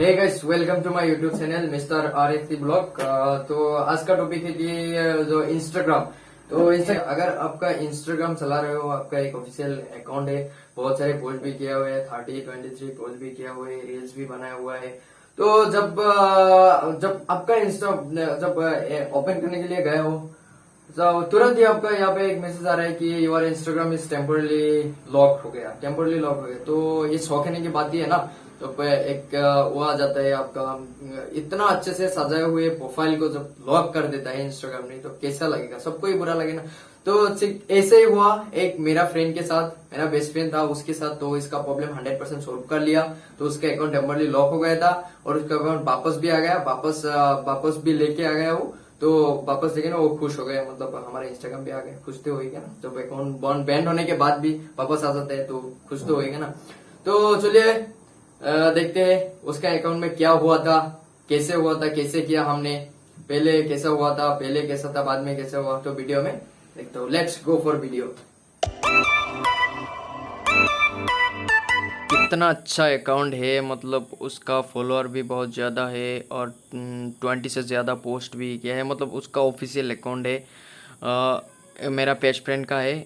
Hey guys, welcome to my YouTube channel mister RSC blog. तो आज का topic है कि जो इंस्टाग्राम। तो अगर आपका इंस्टाग्राम चला रहे हो, आपका एक ऑफिशियल अकाउंट है, बहुत सारे पोस्ट भी किया हुआ है, 30-23 पोस्ट भी किया हुआ है, रील्स भी बनाया हुआ है। तो जब आपका इंस्टा जब ओपन करने के लिए गए हो, तो तुरंत ही आपका यहाँ पे एक मैसेज आ रहा है कि your Instagram is temporarily lock हो गया, टेम्पोरली लॉक हो गया। तो ये शौक है की बात ही है ना। तो एक वो आ जाता है आपका, इतना अच्छे से सजाए हुए प्रोफाइल को जब लॉक कर देता है इंस्टाग्राम ने, तो कैसा लगेगा, सबको ही बुरा लगेगा ना। तो ऐसे ही हुआ एक मेरा फ्रेंड के साथ, मेरा बेस्ट फ्रेंड था उसके साथ। तो इसका प्रॉब्लम 100% सोल्व कर लिया। तो उसका अकाउंट टेम्पोरली लॉक हो गया था और उसका अकाउंट वापस भी आ गया, वापस भी लेके आ गया वो। तो वापस देखे ना, वो खुश हो गए, मतलब हमारा इंस्टाग्राम भी आ गया। खुश तो होगा ना, जब अकाउंट बैन होने के बाद भी वापस आ जाता है तो खुश तो होगा ना। तो चलिए देखते हैं उसका अकाउंट में क्या हुआ था, कैसे हुआ था, कैसे किया हमने, पहले कैसा हुआ था, पहले कैसा था, बाद में कैसा हुआ। तो वीडियो में देखते हो, लेट्स गो फॉर वीडियो। कितना अच्छा अकाउंट है, मतलब उसका फॉलोअर भी बहुत ज़्यादा है और 20 से ज़्यादा पोस्ट भी किया है। मतलब उसका ऑफिशियल अकाउंट है, मेरा बेस्ट फ्रेंड का है।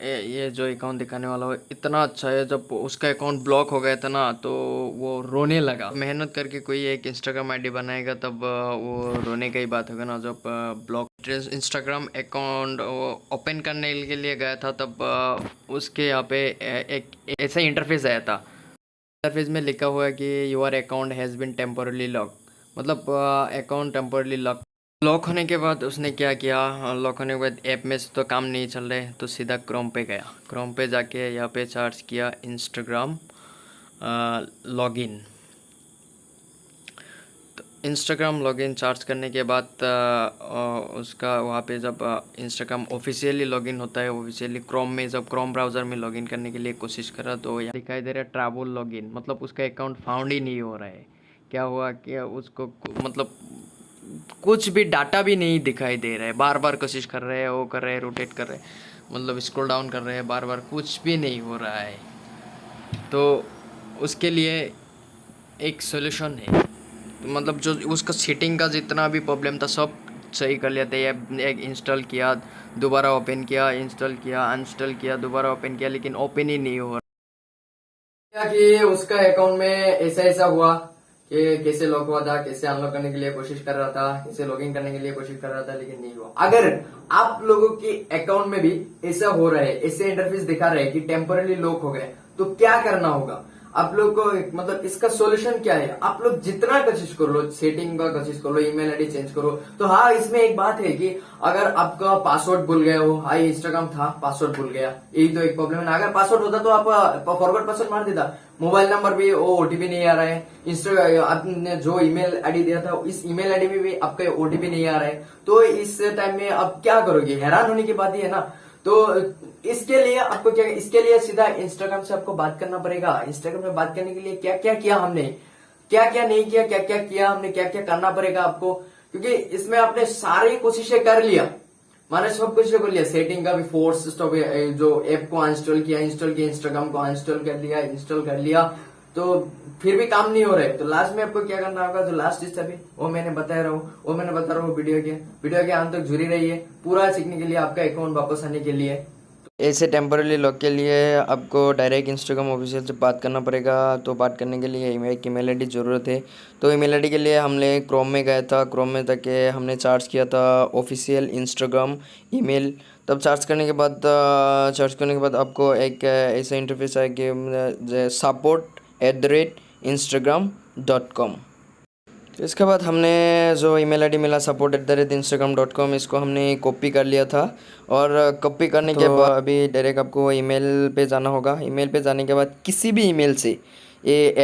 ये जो अकाउंट दिखाने वाला हो इतना अच्छा है। जब उसका अकाउंट ब्लॉक हो गया था ना, तो वो रोने लगा। मेहनत करके कोई एक इंस्टाग्राम आईडी बनाएगा तब वो रोने का ही बात होगा ना। जब ब्लॉक इंस्टाग्राम अकाउंट ओपन करने के लिए गया था, तब उसके यहाँ पे एक ऐसा इंटरफेस आया था। इंटरफेस में लिखा हुआ है कि your account has been temporarily lock, मतलब अकाउंट टेम्पोरली लॉक होने के बाद उसने क्या किया, लॉक होने के बाद ऐप में से तो काम नहीं चल रहे, तो सीधा क्रोम पे गया। क्रोम पे जाके यहाँ पे सर्च किया इंस्टाग्राम लॉगिन। तो इंस्टाग्राम लॉगिन सर्च करने के बाद उसका वहाँ पे जब इंस्टाग्राम ऑफिशियली लॉगिन होता है, ऑफिशियली क्रोम में, जब क्रोम ब्राउज़र में लॉगिन करने के लिए कोशिश करा, तो यहाँ दिखाई दे रहा है ट्रैवल लॉगिन। मतलब उसका अकाउंट फाउंड ही नहीं हो रहा है। क्या हुआ कि उसको मतलब कुछ भी डाटा भी नहीं दिखाई दे रहा है। बार बार कोशिश कर रहे हैं, वो कर रहे हैं, रोटेट कर रहे हैं, मतलब स्क्रॉल डाउन कर रहे हैं, बार बार कुछ भी नहीं हो रहा है। तो उसके लिए एक सोल्यूशन है। तो मतलब जो उसका सेटिंग का जितना भी प्रॉब्लम था सब सही कर लिया था। एक इंस्टॉल किया, दोबारा ओपन किया, इंस्टॉल किया, अनइंस्टॉल किया, दोबारा ओपन किया, लेकिन ओपन ही नहीं हो रहा। क्या कि उसका अकाउंट में ऐसा ऐसा हुआ कि कैसे लॉक हुआ था, कैसे अनलॉक करने के लिए कोशिश कर रहा था, कैसे लॉगिन करने के लिए कोशिश कर रहा था, लेकिन नहीं हुआ। अगर आप लोगों के अकाउंट में भी ऐसा हो रहा है, ऐसे इंटरफेस दिखा रहे हैं कि टेम्पोरली लॉक हो गए, तो क्या करना होगा आप लोग को, मतलब इसका सॉल्यूशन क्या है। आप लोग जितना कोशिश कर लो, सेटिंग का कोशिश कर लो, ईमेल आईडी चेंज करो। तो हाँ, इसमें एक बात है कि अगर आपका पासवर्ड भूल गए हो, हाँ इंस्टाग्राम था, पासवर्ड भूल गया, यही तो एक प्रॉब्लम है ना। अगर पासवर्ड होता तो आप फॉरवर्ड पासवर्ड मार देता, मोबाइल नंबर भी वो ओटीपी नहीं आ रहा है, आपने जो ईमेल आईडी दिया था इस ईमेल आईडी में भी आपका ओटीपी नहीं आ रहा है। तो इस टाइम में आप क्या करोगे, हैरान होने की बात ही है ना। तो इसके लिए आपको क्या, इसके लिए सीधा इंस्टाग्राम से आपको बात करना पड़ेगा। इंस्टाग्राम में बात करने के लिए क्या क्या किया हमने, क्या क्या नहीं किया, क्या क्या किया हमने, क्या क्या करना पड़ेगा आपको, क्योंकि इसमें आपने सारी कोशिशें कर लिया, मैंने सब कुछ कर लिया। सेटिंग का भी फोर्स स्टॉप, जो ऐप को अनइंस्टॉल किया, इंस्टाग्राम को अनइंस्टॉल कर लिया, इंस्टॉल कर लिया, तो फिर भी काम नहीं हो रहा है। तो लास्ट में आपको क्या करना होगा, जो लास्ट स्टेप है वो मैंने बता रहा हूँ वीडियो के अंत तक जुड़ी रही है, पूरा सीखने के लिए, आपका अकाउंट वापस आने के लिए। ऐसे टेम्पररी लॉक के लिए आपको डायरेक्ट इंस्टाग्राम ऑफिशियल से बात करना पड़ेगा। तो बात करने के लिए एक ईमेल आईडी ज़रूरत है। तो ईमेल आईडी के लिए हमने क्रोम में गया था, क्रोम में जाके हमने सर्च किया था ऑफिशियल इंस्टाग्राम ईमेल। तब सर्च करने के बाद आपको एक ऐसा इंटरफेस है कि support@instagram.com। तो इसके बाद हमने जो ईमेल आईडी मिला support@instagram.com, इसको हमने कॉपी कर लिया था। और कॉपी करने के बाद अभी डायरेक्ट आपको ईमेल पे जाना होगा। ईमेल पे जाने के बाद किसी भी ईमेल से ये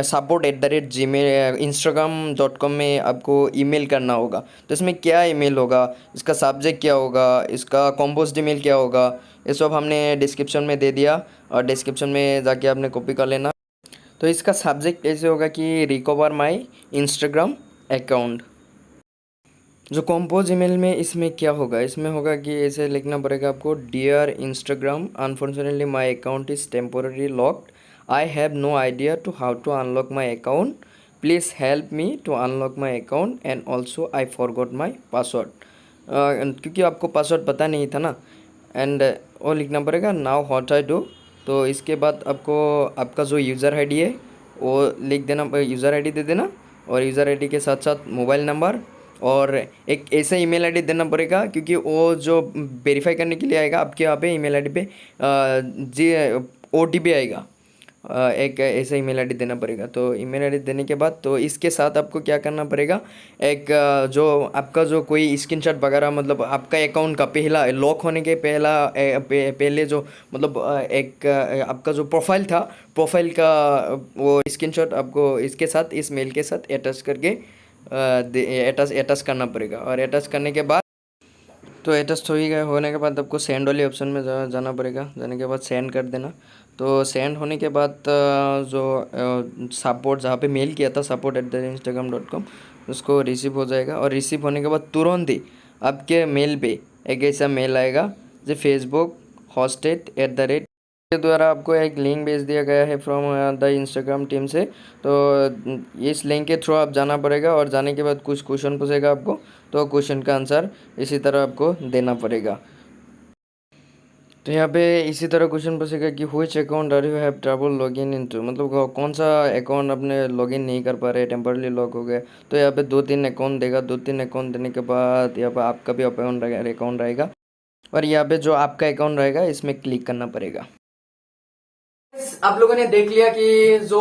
support@instagram.com में आपको ईमेल करना होगा। तो इसमें क्या ईमेल होगा, इसका सब्जेक्ट क्या होगा, इसका कंपोज्ड ईमेल क्या होगा, ये सब हमने डिस्क्रिप्शन में दे दिया। और डिस्क्रिप्शन में जाके आपने कॉपी कर लेना। तो इसका सब्जेक्ट ऐसे होगा कि रिकवर माय इंस्टाग्राम अकाउंट। जो कंपोज ईमेल में इसमें क्या होगा, इसमें होगा कि ऐसे लिखना पड़ेगा आपको, dear Instagram, unfortunately my account is temporary locked, I have no idea to how to unlock my account, please help me to unlock my account and also I forgot my password, क्योंकि आपको password पता नहीं था ना। And वो लिखना पड़ेगा now what I do. तो इसके बाद आपको आपका जो यूज़र आईडी है वो लिख देना, यूज़र आईडी दे देना, और यूज़र आईडी के साथ साथ मोबाइल नंबर और एक ऐसा ईमेल आईडी देना पड़ेगा, क्योंकि वो जो वेरीफाई करने के लिए आएगा आपके यहाँ पे ईमेल आईडी पे जी OTP आएगा। एक ऐसा ईमेल आईडी देना पड़ेगा। तो ईमेल आईडी देने के बाद तो इसके साथ आपको क्या करना पड़ेगा, एक जो आपका जो कोई स्क्रीनशॉट वगैरह, मतलब आपका अकाउंट का पहला लॉक होने के पहले जो मतलब एक आपका जो प्रोफाइल था, प्रोफाइल का वो स्क्रीनशॉट आपको इसके साथ, इस मेल के साथ अटैच करके अटैच करना पड़ेगा। और अटैच करने के बाद तो अटैच हो ही गए, होने के बाद आपको सेंड वाले ऑप्शन में जाना पड़ेगा। जाने के बाद सेंड कर देना। तो सेंड होने के बाद जो सपोर्ट जहाँ पे मेल किया था support@instagram.com, उसको रिसीव हो जाएगा। और रिसीव होने के बाद तुरंत ही आपके मेल पे एक ऐसा मेल आएगा जो फेसबुक हॉस्टेड के द्वारा आपको एक लिंक भेज दिया गया है फ्रॉम द इंस्टाग्राम टीम से। तो इस लिंक के थ्रू आप जाना पड़ेगा, और जाने के बाद कुछ क्वेश्चन पूछेगा आपको, तो क्वेश्चन का आंसर इसी तरह आपको देना पड़ेगा। तो यहाँ पे इसी तरह क्वेश्चन पूछेगा कि which account are you have trouble login into, मतलब कौन सा अकाउंट अपने लॉगिन नहीं कर पा रहे, टेम्परली लॉक हो गया। तो यहाँ पे 2-3 अकाउंट देगा। 2-3 अकाउंट देने के बाद यहाँ पे आपका भी अकाउंट रहेगा, और यहाँ पे जो आपका अकाउंट रहेगा इसमें क्लिक करना पड़ेगा। आप लोगों ने देख लिया कि जो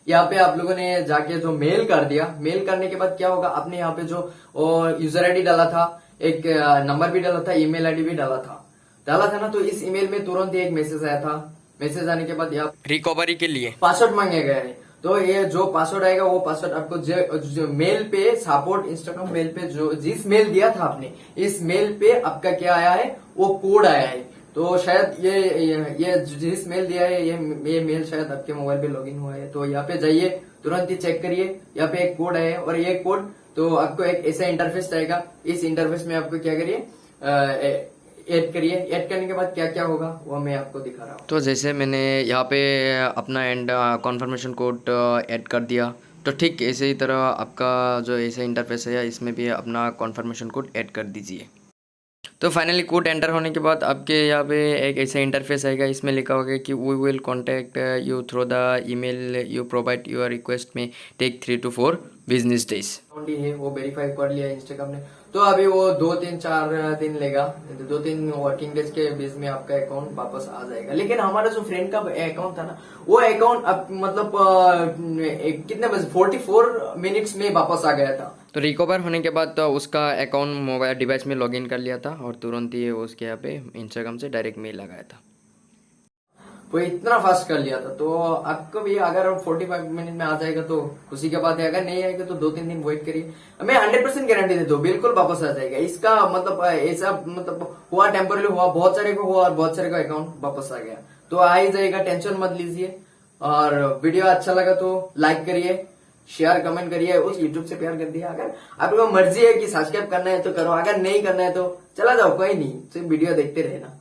यहाँ पे आप लोगों ने जाके जो मेल कर दिया, मेल करने के बाद क्या होगा, आपने यहाँ पे जो यूजर आईडी डाला था, एक नंबर भी डाला था, ईमेल आईडी भी डाला था ना। तो इस ईमेल में तुरंत ही एक मैसेज आया था। मैसेज आने के बाद यहाँ रिकवरी के लिए पासवर्ड मांगा गया है। तो ये जो पासवर्ड आएगा वो पासवर्ड आपको जो मेल पे सपोर्ट इंस्टाग्राम मेल पे जो जिस मेल दिया था आपने, इस मेल पे आपका क्या आया है, वो कोड आया है। तो शायद ये जिस मेल दिया है ये मेल शायद आपके मोबाइल पे लॉगिन हुआ है। तो यहाँ पे जाइए, तुरंत ही चेक करिए, यहाँ पे एक कोड है, और ये कोड तो आपको एक ऐसा इंटरफेस आएगा। इस इंटरफेस में आपको क्या करिए, ऐड करिए। ऐड करने के बाद क्या क्या होगा वो मैं आपको दिखा रहा हूँ। तो जैसे मैंने यहाँ पे अपना एंड कॉन्फर्मेशन कोड ऐड कर दिया, तो ठीक ऐसे ही तरह आपका जो ऐसा इंटरफेस है इसमें भी अपना कॉन्फर्मेशन कोड ऐड कर दीजिए। तो फाइनली कोड एंटर होने के बाद आपके यहाँ पे एक ऐसा इंटरफेस आएगा। इसमें लिखा होगा कि we will contact you through the email you provide your request में टेक 3 to 4 बिजनेस डेज। है वो वेरीफाई कर लिया इंस्टाग्राम ने। तो अभी वो 2-3-4 दिन लेगा, 2-3 वर्किंग डेज के बीच में आपका अकाउंट वापस आ जाएगा। लेकिन हमारा जो फ्रेंड का अकाउंट था ना, वो अकाउंट अब मतलब कितने बजे 44 मिनट्स में वापस आ गया था। तो रिकवर होने के बाद तो उसका अकाउंट मोबाइल डिवाइस में लॉगिन कर लिया था, और तुरंत ही उसके यहाँ पे इंस्टाग्राम से डायरेक्ट मेल आ गया था। वो इतना फास्ट कर लिया था। तो आपको भी अगर 45 मिनट में आ जाएगा तो खुशी की बात है, अगर नहीं आएगा तो 2-3 दिन वेट करिए। मैं 100% गारंटी देता हूँ, बिल्कुल वापस आ जाएगा। इसका मतलब ऐसा मतलब हुआ, टेम्पोरली हुआ, बहुत सारे को हुआ और बहुत सारे का अकाउंट वापस आ गया। तो आ ही जाएगा, टेंशन मत लीजिए। और वीडियो अच्छा लगा तो लाइक करिए, शेयर कमेंट करिए, उस यूट्यूब से प्यार कर दिया। अगर आपको मर्जी है कि सब्सक्राइब करना है तो करो, अगर नहीं करना है तो चला जाओ, कोई नहीं, सिर्फ वीडियो देखते रहना।